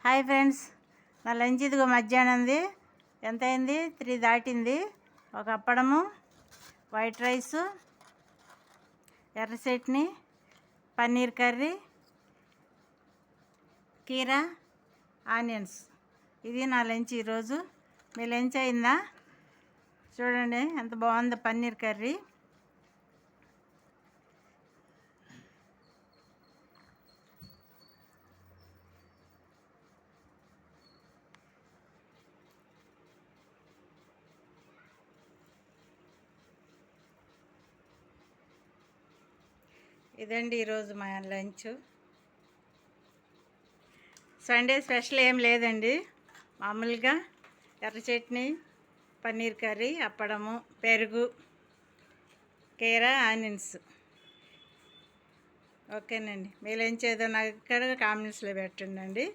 Hi friends, నా lunch ఇదిగో మధ్యాహ్నంది. ఎంత అయింది? 3 దాటింది. ఒక అప్పడము, వైట్ రైసు, ఎర్ర చట్నీ, పన్నీర్ కర్రీ, కీరా, ఆనియన్స్. ఇది నా లంచ్ ఈరోజు. మీ లంచ్ అయిందా? చూడండి ఎంత బాగుందో పన్నీర్ కర్రీ. ఇదండి ఈరోజు మా లంచ్. సండే స్పెషల్ ఏం లేదండి, మామూలుగా ఎర్ర చట్నీ, పన్నీర్ కర్రీ, అప్పడము, పెరుగు, కీరా, ఆనియన్స్. ఓకేనండి, మీ లంచ్ ఏదో నాకు ఇక్కడ కామెంట్స్లో పెట్టండి.